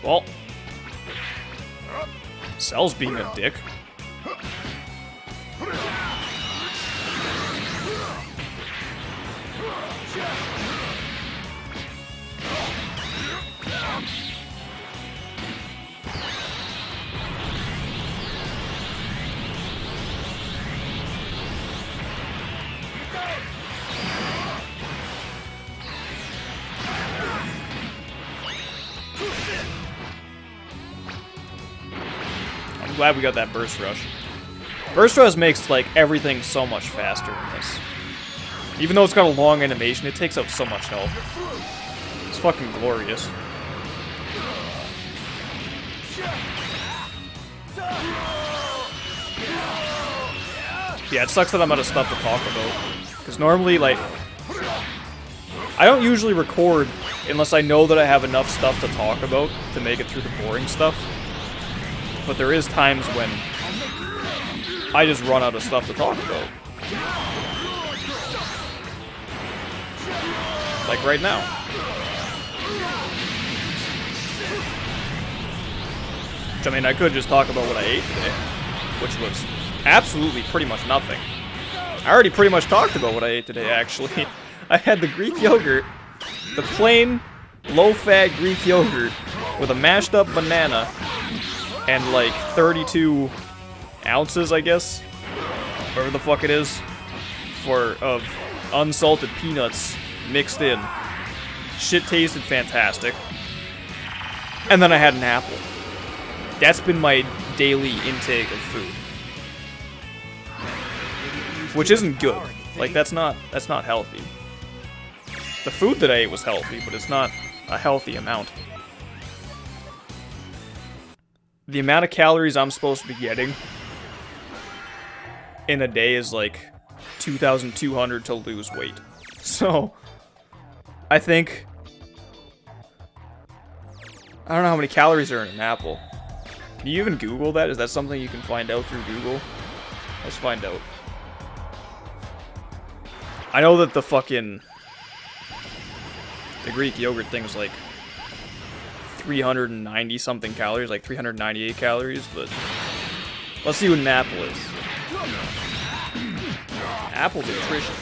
Well, Cell's being a dick. I'm glad we got that Burst Rush. Burst Rush makes, like, everything so much faster in this. Even though it's got a long animation, it takes up so much health. It's fucking glorious. Yeah, it sucks that I'm out of stuff to talk about. Because normally, like, I don't usually record unless I know that I have enough stuff to talk about to make it through the boring stuff. But there is times when I just run out of stuff to talk about. Like right now. Which, I mean, I could just talk about what I ate today, which was absolutely pretty much nothing. I already pretty much talked about what I ate today, actually. I had the Greek yogurt, the plain, low-fat Greek yogurt with a mashed up banana and like 32 ounces, I guess, whatever the fuck it is, of unsalted peanuts mixed in. Shit tasted fantastic. And then I had an apple. That's been my daily intake of food. Which isn't good. Like, that's not healthy. The food that I ate was healthy, but it's not a healthy amount. The amount of calories I'm supposed to be getting in a day is like 2,200 to lose weight. So, I think... I don't know how many calories are in an apple. Can you even Google that? Is that something you can find out through Google? Let's find out. I know that the Greek yogurt thing is like 390 something calories, like 398 calories, but let's see what an apple is. Apple nutrition.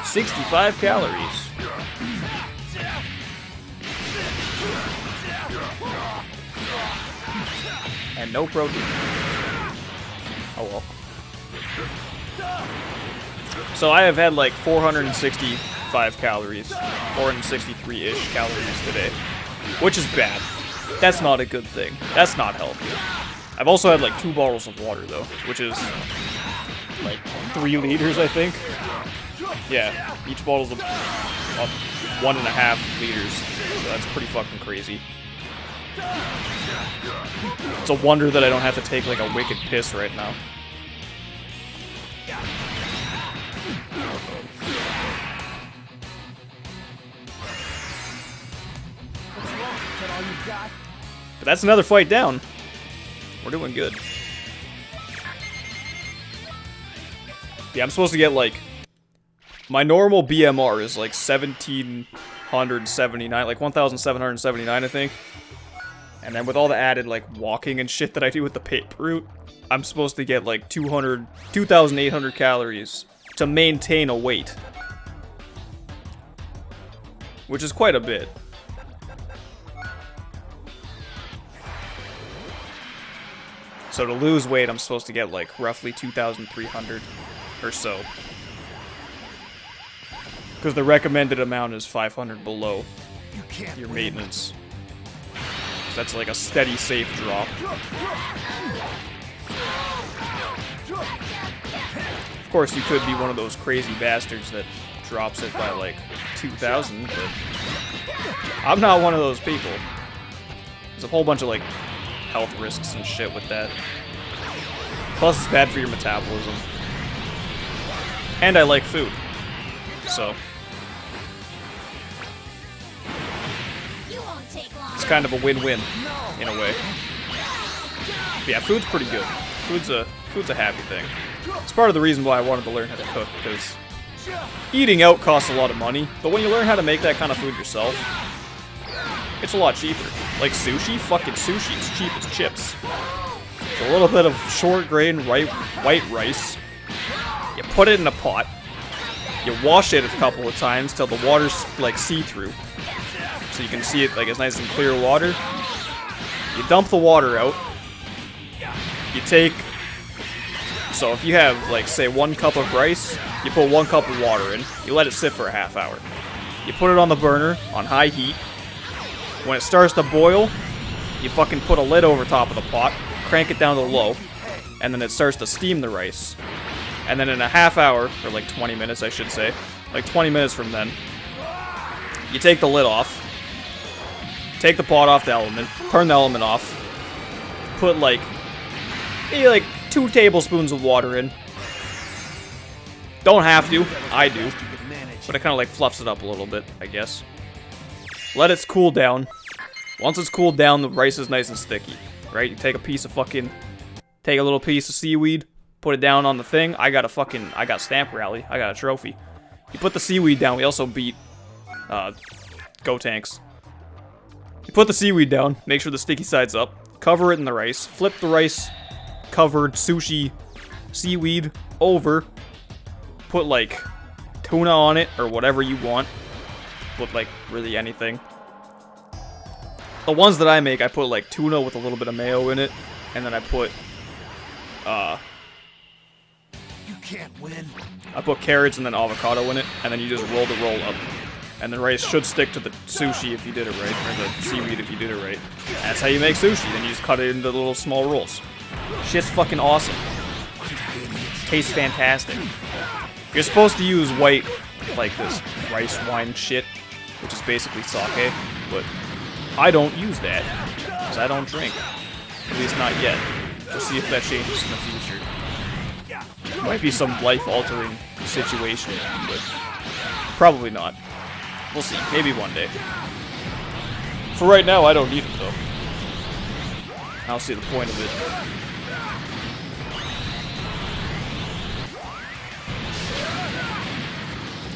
$65 calories. And no protein. Oh well. So I have had like 465 calories, 463-ish calories today, which is bad. That's not a good thing. That's not healthy. I've also had like 2 bottles of water though, which is like 3 liters, I think. Yeah, each bottle's of 1.5 liters, so that's pretty fucking crazy. It's a wonder that I don't have to take like a wicked piss right now. But that's another fight down. We're doing good. Yeah, I'm supposed to get like... My normal BMR is like 1,779, like 1,779, I think. And then with all the added, like, walking and shit that I do with the paper route, I'm supposed to get like 2,800 calories to maintain a weight. Which is quite a bit. So to lose weight, I'm supposed to get like roughly 2,300 or so. Because the recommended amount is 500 below your maintenance. So that's like a steady, safe drop. Of course, you could be one of those crazy bastards that drops it by like 2,000, but I'm not one of those people. There's a whole bunch of like health risks and shit with that. Plus, it's bad for your metabolism. And I like food. So. It's kind of a win-win, in a way. But yeah, food's pretty good. Food's a happy thing. It's part of the reason why I wanted to learn how to cook, because eating out costs a lot of money, but when you learn how to make that kind of food yourself, it's a lot cheaper. Like sushi? Fucking sushi. It's cheap as chips. It's a little bit of short grain white rice. You put it in a pot. You wash it a couple of times till the water's like see-through. So you can see it like it's nice and clear water. You dump the water out. You take... So if you have, like, say 1 cup of rice, you put 1 cup of water in. You let it sit for a half hour. You put it on the burner on high heat. When it starts to boil, you fucking put a lid over top of the pot, crank it down to low, and then it starts to steam the rice. And then in a half hour, or like 20 minutes I should say, like 20 minutes from then, you take the lid off, take the pot off the element, turn the element off, put like, maybe like 2 tablespoons of water in. Don't have to, I do, but it kind of like fluffs it up a little bit, I guess. Let it cool down. Once it's cooled down, the rice is nice and sticky, right? You take a piece of take a little piece of seaweed, put it down on the thing. I got Stamp Rally. I got a trophy. You put the seaweed down. We also beat, Go Tanks. You put the seaweed down. Make sure the sticky side's up. Cover it in the rice. Flip the rice covered sushi seaweed over. Put, like, tuna on it or whatever you want. Put, like, really anything. The ones that I make, I put, like, tuna with a little bit of mayo in it. And then I put, You can't win. I put carrots and then avocado in it, and then you just roll the roll up. And the rice should stick to the sushi if you did it right, or the seaweed if you did it right. And that's how you make sushi, then you just cut it into little small rolls. Shit's fucking awesome. Tastes fantastic. You're supposed to use white, like this rice wine shit, which is basically sake, but I don't use that, because I don't drink. At least not yet. We'll see if that changes in the future. Might be some life-altering situation, but probably not. We'll see. Maybe one day. For right now, I don't need it, though. I don't see the point of it.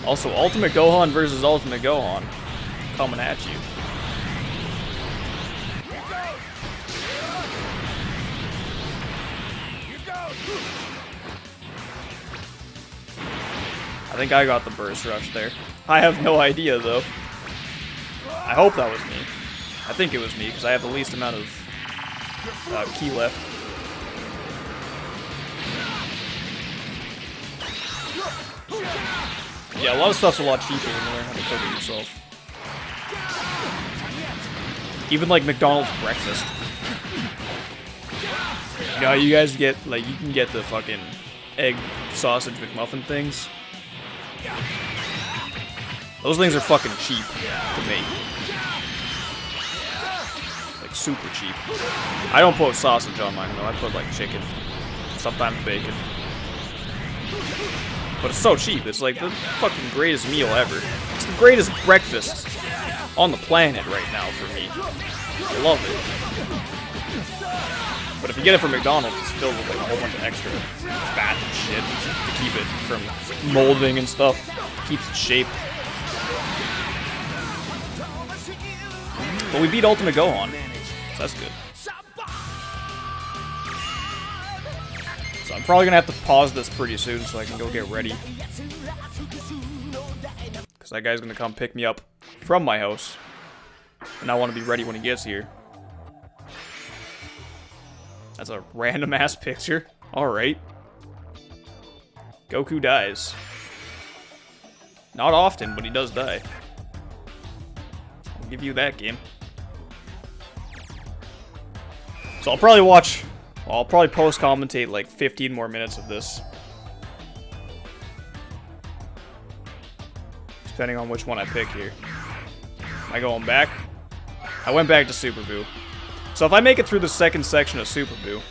Also, Ultimate Gohan versus Ultimate Gohan. Coming at you. I think I got the burst rush there. I have no idea, though. I hope that was me. I think it was me, because I have the least amount of key left. Yeah, a lot of stuff's a lot cheaper when you learn how to cook it yourself. Even, like, McDonald's breakfast. You know how you guys get, like, you can get the fucking egg sausage McMuffin things? Those things are fucking cheap to make. Like, super cheap. I don't put sausage on mine, though. I put, like, chicken. Sometimes bacon. But it's so cheap. It's, like, the fucking greatest meal ever. It's the greatest breakfast on the planet right now for me. I love it. But if you get it from McDonald's, it's filled with, like, a whole bunch of extra fat and shit to keep it from molding and stuff. Keeps its shape. But we beat Ultimate Gohan, so that's good. So I'm probably gonna have to pause this pretty soon so I can go get ready. Because that guy's gonna come pick me up from my house. And I want to be ready when he gets here. That's a random ass picture. Alright. Goku dies. Not often, but he does die. I'll give you that, game. So I'll probably I'll probably post-commentate like 15 more minutes of this. Depending on which one I pick here. Am I going back? I went back to Super Buu. So if I make it through the second section of Super Buu,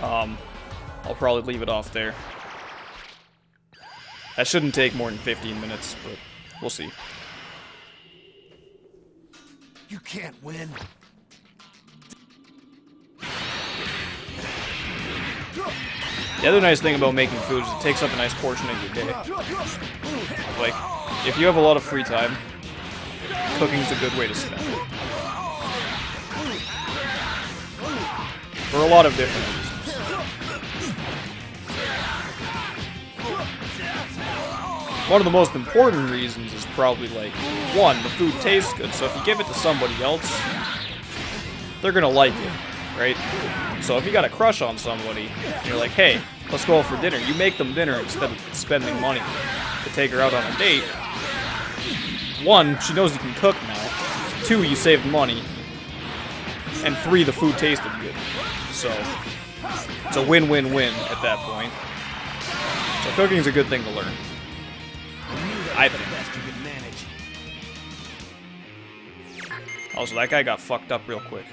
I'll probably leave it off there. That shouldn't take more than 15 minutes, but We'll see. You can't win. The other nice thing about making food is it takes up a nice portion of your day. Like, if you have a lot of free time, cooking's a good way to spend it. For a lot of different reasons. One of the most important reasons is probably like, one, the food tastes good, so if you give it to somebody else, they're gonna like it, right? So if you got a crush on somebody, and you're like, hey, let's go out for dinner, you make them dinner instead of spending money to take her out on a date. One, she knows you can cook now. Two, you saved money. And three, the food tasted good. So, it's a win-win-win at that point. So cooking's a good thing to learn. I think. Also, that guy got fucked up real quick.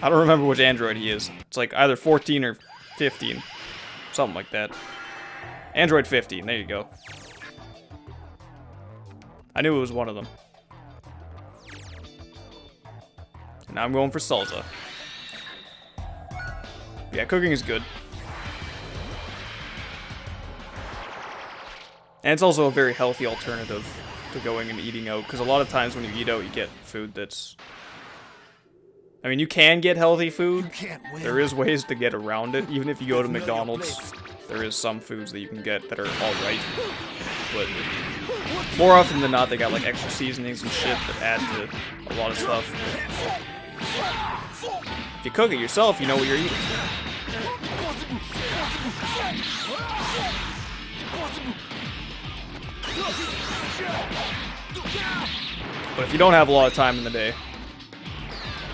I don't remember which android he is. It's like either 14 or 15. Something like that. Android 15, there you go. I knew it was one of them. And now I'm going for salsa. Yeah, cooking is good. And it's also a very healthy alternative to going and eating out, because a lot of times when you eat out, you get food that's... I mean, you can get healthy food. There is ways to get around it. Even if you go to McDonald's, there is some foods that you can get that are alright. But more often than not, they got like extra seasonings and shit that add to a lot of stuff. If you cook it yourself, you know what you're eating. But if you don't have a lot of time in the day,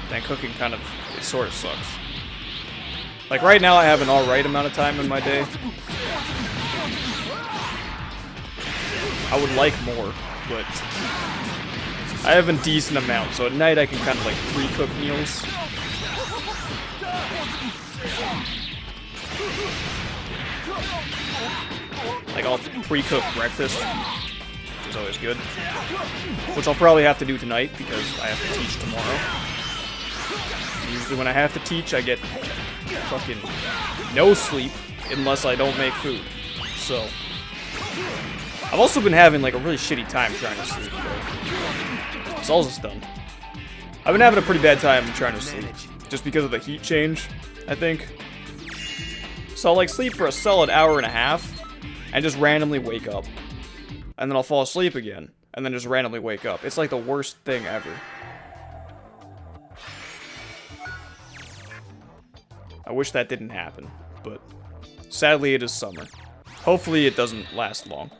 then cooking kind of, it sort of sucks. Like right now I have an alright amount of time in my day. I would like more, but I have a decent amount, so at night I can kind of like pre-cook meals. Like I'll pre-cook breakfast, which is always good. Which I'll probably have to do tonight because I have to teach tomorrow. Usually when I have to teach, I get fucking no sleep unless I don't make food. So I've also been having like a really shitty time trying to sleep. It's almost done. I've been having a pretty bad time trying to sleep, just because of the heat change, I think. So I'll like sleep for a solid hour and a half, and just randomly wake up. And then I'll fall asleep again, and then just randomly wake up. It's like the worst thing ever. I wish that didn't happen, but sadly it is summer. Hopefully it doesn't last long.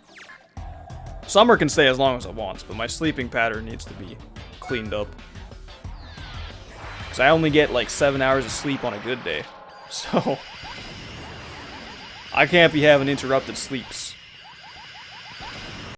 Summer can stay as long as it wants, but my sleeping pattern needs to be cleaned up. Because I only get like 7 hours of sleep on a good day. So I can't be having interrupted sleeps